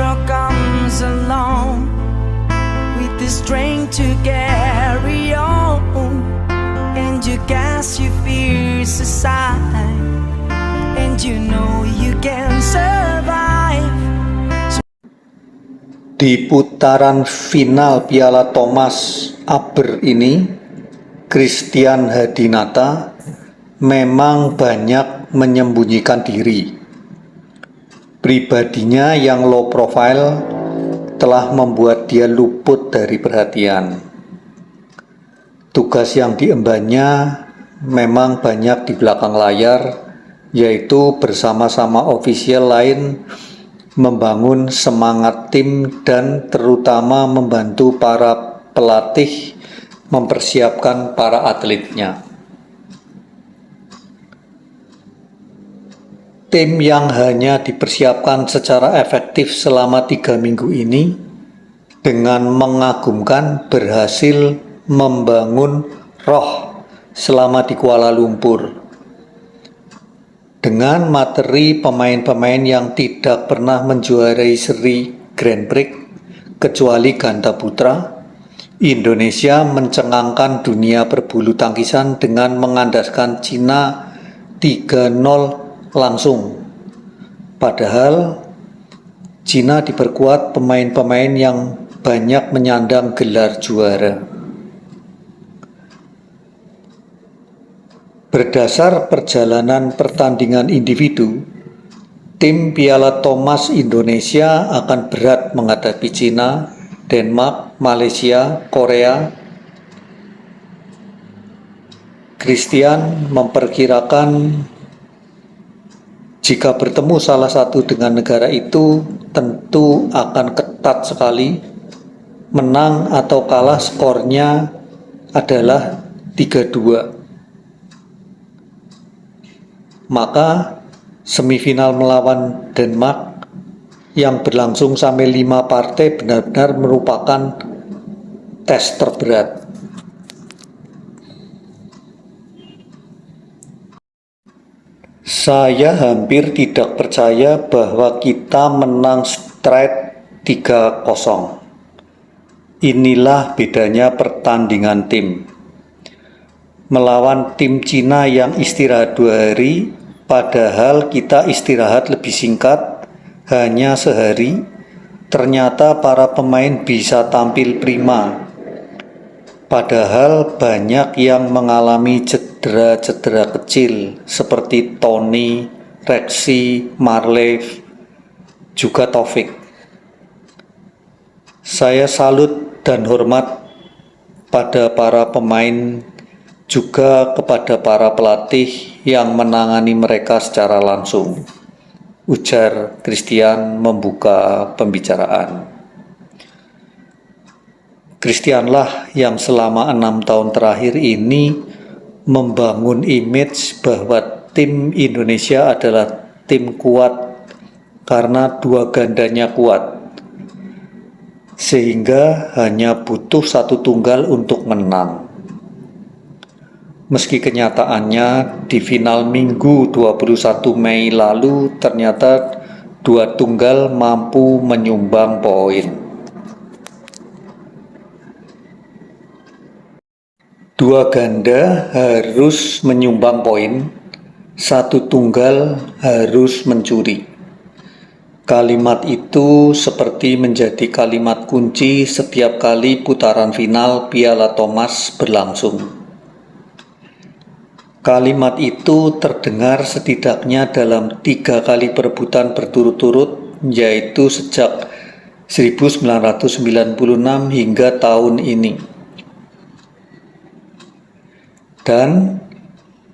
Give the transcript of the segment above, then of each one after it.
hero comes along with the strength to carry on, and you cast your fears aside, and you know you can survive. Di putaran final Piala Thomas Aber ini, Christian Hadinata memang banyak menyembunyikan diri. Pribadinya yang low profile telah membuat dia luput dari perhatian. Tugas yang diembannya memang banyak di belakang layar, yaitu bersama-sama ofisial lain membangun semangat tim dan terutama membantu para pelatih mempersiapkan para atletnya. Tim yang hanya dipersiapkan secara efektif selama 3 minggu ini dengan mengagumkan berhasil membangun roh selama di Kuala Lumpur. Dengan materi pemain-pemain yang tidak pernah menjuarai seri Grand Prix kecuali ganda putra, Indonesia mencengangkan dunia perbulu tangkisan dengan mengandaskan Cina 3-0 langsung. Padahal Cina diperkuat pemain-pemain yang banyak menyandang gelar juara. Berdasar perjalanan pertandingan individu, tim Piala Thomas Indonesia akan berat menghadapi Cina, Denmark, Malaysia, Korea. Christian memperkirakan jika bertemu salah satu dengan negara itu tentu akan ketat sekali. Menang atau kalah skornya adalah 3-2. Maka semifinal melawan Denmark yang berlangsung sampai 5 partai benar-benar merupakan tes terberat. Saya hampir tidak percaya bahwa kita menang straight 3-0. Inilah bedanya pertandingan tim. Melawan tim Cina yang istirahat 2 hari, padahal kita istirahat lebih singkat, hanya sehari, ternyata para pemain bisa tampil prima. Padahal banyak yang mengalami cedera-cedera kecil seperti Tony, Rexy, Marlev, juga Taufik. Saya salut dan hormat pada para pemain, juga kepada para pelatih yang menangani mereka secara langsung, ujar Christian membuka pembicaraan. Christianlah yang selama 6 tahun terakhir ini membangun image bahwa tim Indonesia adalah tim kuat karena 2 gandanya kuat, sehingga hanya butuh 1 tunggal untuk menang. Meski kenyataannya di final Minggu 21 Mei lalu ternyata 2 tunggal mampu menyumbang poin. 2 ganda harus menyumbang poin, 1 tunggal harus mencuri. Kalimat itu seperti menjadi kalimat kunci setiap kali putaran final Piala Thomas berlangsung. Kalimat itu terdengar setidaknya dalam 3 kali perebutan berturut-turut, yaitu sejak 1996 hingga tahun ini. Dan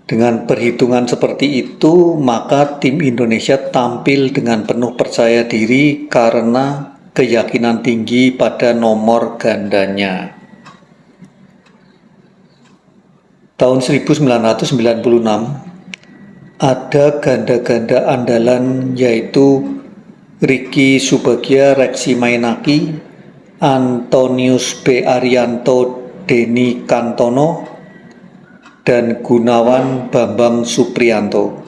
dengan perhitungan seperti itu, maka tim Indonesia tampil dengan penuh percaya diri karena keyakinan tinggi pada nomor gandanya. Tahun 1996, ada ganda-ganda andalan yaitu Ricky Subagio, Rexy Mainaki, Antonius B. Arianto, Denny Kantono, dan Gunawan Bambang Supriyanto.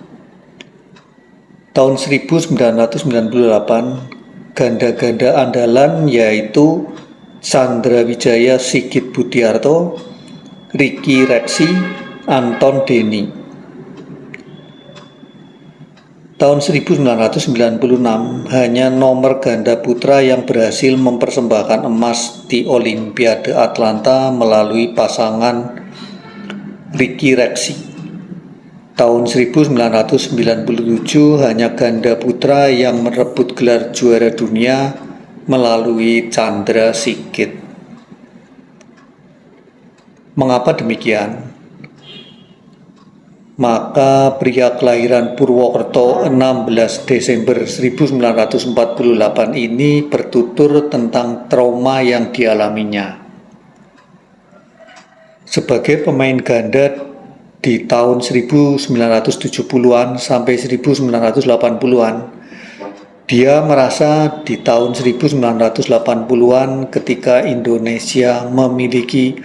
Tahun 1998, ganda-ganda andalan yaitu Chandra Wijaya Sigit Budiarto, Ricky Rexi, Anton Denny. Tahun 1996 hanya nomor ganda putra yang berhasil mempersembahkan emas di Olimpiade Atlanta melalui pasangan Ricky Rexi. Tahun 1997 hanya ganda putra yang merebut gelar juara dunia melalui Chandra Sigit. Mengapa demikian? Maka pria kelahiran Purwokerto 16 Desember 1948 ini bertutur tentang trauma yang dialaminya. Sebagai pemain ganda di tahun 1970-an sampai 1980-an, dia merasa di tahun 1980-an ketika Indonesia memiliki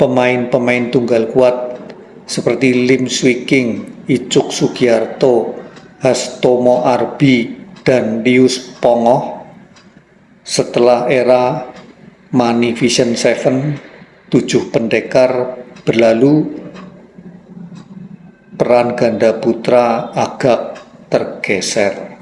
pemain-pemain tunggal kuat seperti Lim Swee King, Icuk Sugiarto, Hastomo Arbi, dan Lius Pongoh. Setelah era Magnificent Seven, 7 pendekar berlalu, peran ganda putra agak tergeser.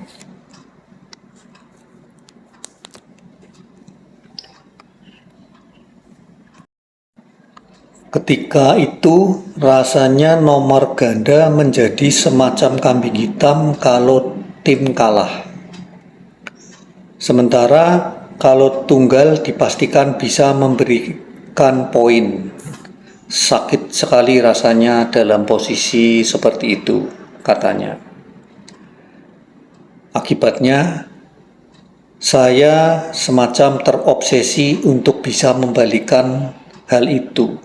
Ketika itu rasanya nomor ganda menjadi semacam kambing hitam kalau tim kalah. Sementara kalau tunggal dipastikan bisa memberikan poin. Sakit sekali rasanya dalam posisi seperti itu, katanya. Akibatnya, saya semacam terobsesi untuk bisa membalikan hal itu.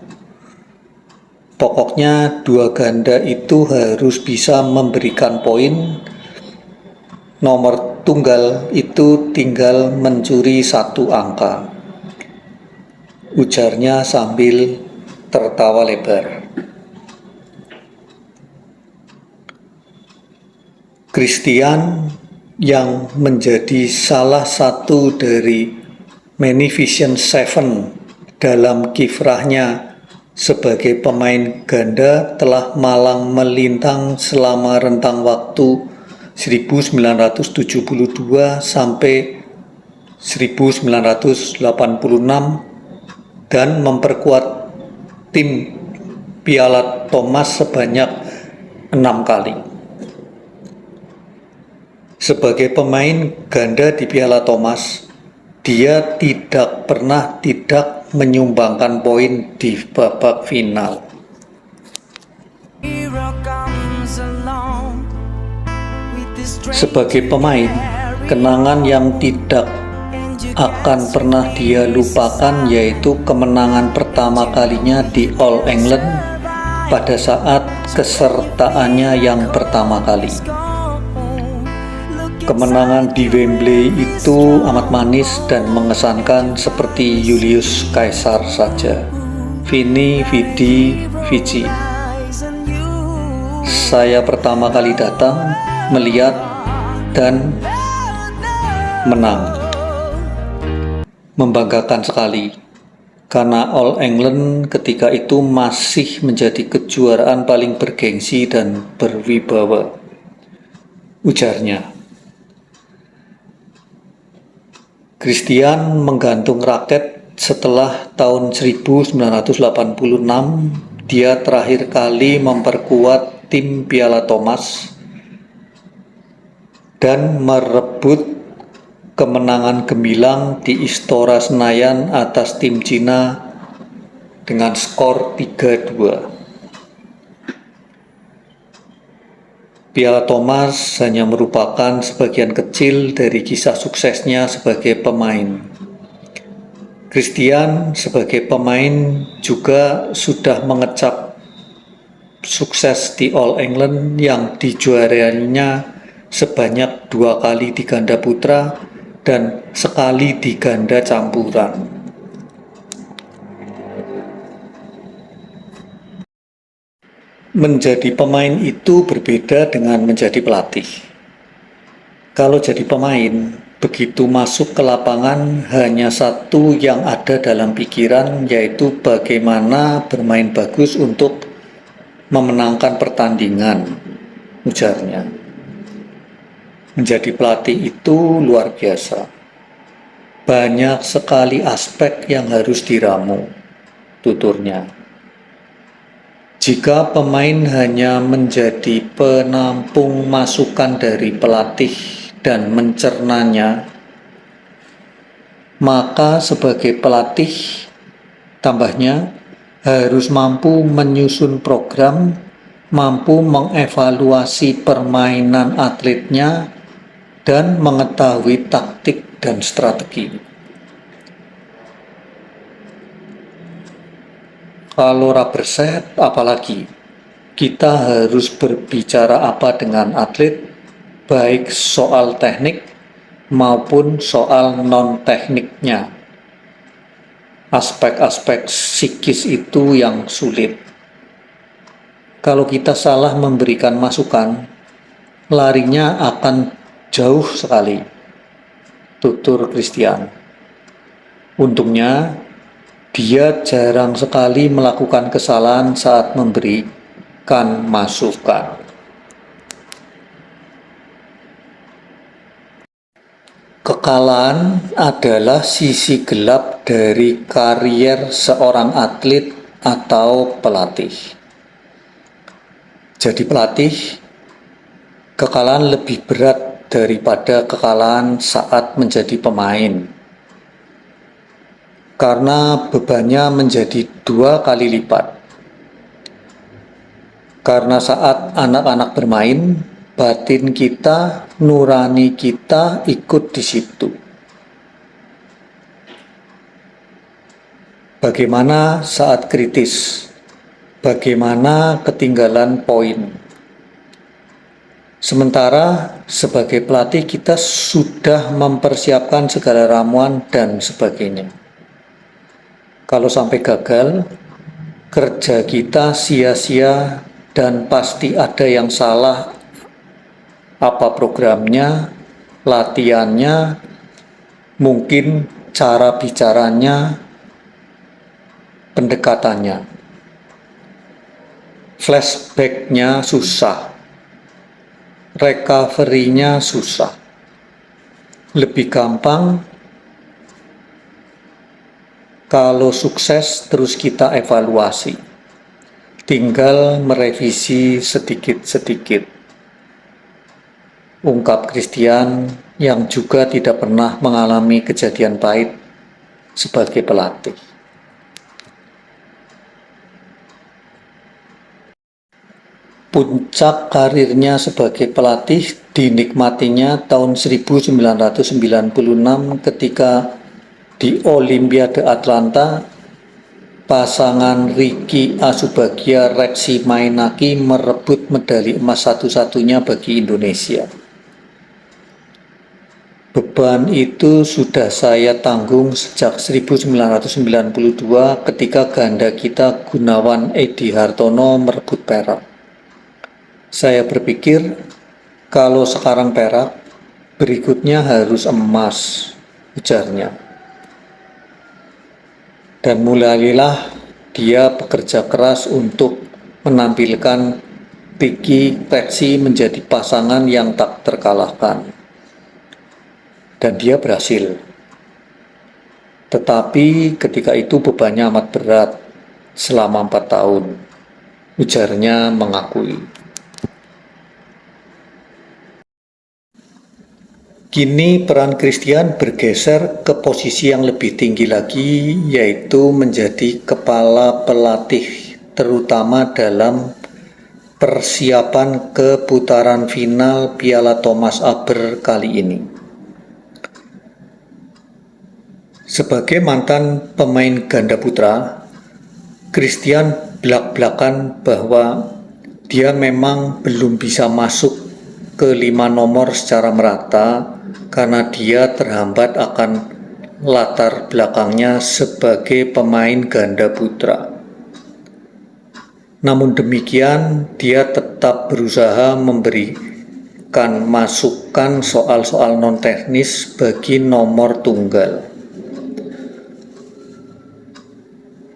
Pokoknya 2 ganda itu harus bisa memberikan poin. Nomor tunggal itu tinggal mencuri 1 angka, ujarnya sambil tertawa lebar. Christian yang menjadi salah satu dari Magnificent Seven dalam kiprahnya sebagai pemain ganda telah malang melintang selama rentang waktu 1972 sampai 1986 dan memperkuat tim Piala Thomas sebanyak 6 kali. Sebagai pemain ganda di Piala Thomas, dia tidak pernah tidak menyumbangkan poin di babak final. Sebagai pemain, kenangan yang tidak akan pernah dia lupakan yaitu kemenangan pertama kalinya di All England pada saat kesertaannya yang pertama kali. Kemenangan di Wembley itu amat manis dan mengesankan seperti Julius Caesar saja. Vini, Vidi, Vici. Saya pertama kali datang, melihat, dan menang. Membanggakan sekali, karena All England ketika itu masih menjadi kejuaraan paling bergengsi dan berwibawa, ujarnya. Christian menggantung raket setelah tahun 1986, dia terakhir kali memperkuat tim Piala Thomas dan merebut kemenangan gemilang di Istora Senayan atas tim Cina dengan skor 3-2. Piala Thomas hanya merupakan sebagian kecil dari kisah suksesnya sebagai pemain. Christian sebagai pemain juga sudah mengecap sukses di All England yang dijuarainya sebanyak 2 kali di ganda putra dan sekali di ganda campuran. Menjadi pemain itu berbeda dengan menjadi pelatih. Kalau jadi pemain, Begitu masuk ke lapangan, hanya satu yang ada dalam pikiran, yaitu bagaimana bermain bagus untuk memenangkan pertandingan, ujarnya. Menjadi pelatih itu luar biasa. Banyak sekali aspek yang harus diramu, tuturnya. Jika pemain hanya menjadi penampung masukan dari pelatih dan mencernanya, maka sebagai pelatih, tambahnya, harus mampu menyusun program, mampu mengevaluasi permainan atletnya, dan mengetahui taktik dan strategi. Kalau rubber set, apalagi kita harus berbicara apa dengan atlet, baik soal teknik maupun soal non-tekniknya. Aspek-aspek psikis itu yang sulit. Kalau kita salah memberikan masukan, larinya akan jauh sekali, tutur Christian. Untungnya, dia jarang sekali melakukan kesalahan saat memberikan masukan. Kekalahan adalah sisi gelap dari karier seorang atlet atau pelatih. Jadi pelatih, kekalahan lebih berat daripada kekalahan saat menjadi pemain. Karena bebannya menjadi 2 kali lipat. Karena saat anak-anak bermain, batin kita, nurani kita ikut di situ. Bagaimana saat kritis? Bagaimana ketinggalan poin? Sementara sebagai pelatih kita sudah mempersiapkan segala ramuan dan sebagainya. Kalau sampai gagal, kerja kita sia-sia dan pasti ada yang salah. Apa programnya, latihannya, mungkin cara bicaranya, pendekatannya. Flashback-nya susah, recovery-nya susah. Lebih gampang kalau sukses terus kita evaluasi. Tinggal merevisi sedikit-sedikit. Ungkap Christian yang juga tidak pernah mengalami kejadian pahit sebagai pelatih. Puncak karirnya sebagai pelatih dinikmatinya tahun 1996 ketika di Olimpiade Atlanta, pasangan Ricky Asubagia Reksi Mainaki merebut medali emas satu-satunya bagi Indonesia. Beban itu sudah saya tanggung sejak 1992 ketika ganda kita Gunawan Edi Hartono merebut perak. Saya berpikir, kalau sekarang perak, berikutnya harus emas, ujarnya. Dan mulailah dia bekerja keras untuk menampilkan Ricky Reksi menjadi pasangan yang tak terkalahkan. Dan dia berhasil. Tetapi ketika itu bebannya amat berat selama 4 tahun, ujarnya mengakui. Kini peran Christian bergeser ke posisi yang lebih tinggi lagi, yaitu menjadi kepala pelatih, terutama dalam persiapan ke putaran final Piala Thomas Aber kali ini. Sebagai mantan pemain ganda putra, Christian belak-belakan bahwa dia memang belum bisa masuk ke 5 nomor secara merata karena dia terhambat akan latar belakangnya sebagai pemain ganda putra. Namun demikian, dia tetap berusaha memberi akan masukkan soal-soal non-teknis bagi nomor tunggal.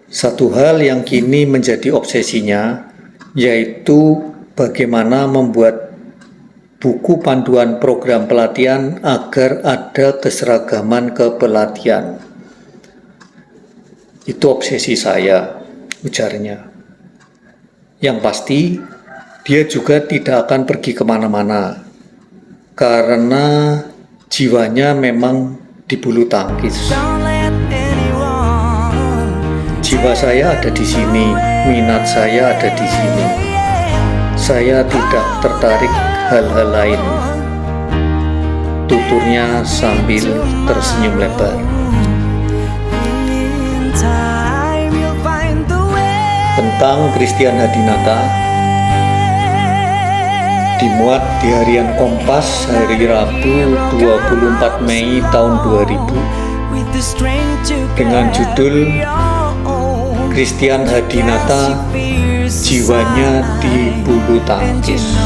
Satu hal yang kini menjadi obsesinya yaitu bagaimana membuat buku panduan program pelatihan agar ada keseragaman kepelatihan. Itu obsesi saya, ujarnya. Yang pasti, dia juga tidak akan pergi kemana-mana karena jiwanya memang di bulu tangkis. Jiwa saya ada di sini, minat saya ada di sini. Saya tidak tertarik hal-hal lain. Tuturnya sambil tersenyum lebar. Tentang Christian Hadinata, dimuat di harian Kompas hari Rabu 24 Mei tahun 2000 dengan judul Christian Hadinata, jiwanya di bulu tangkis.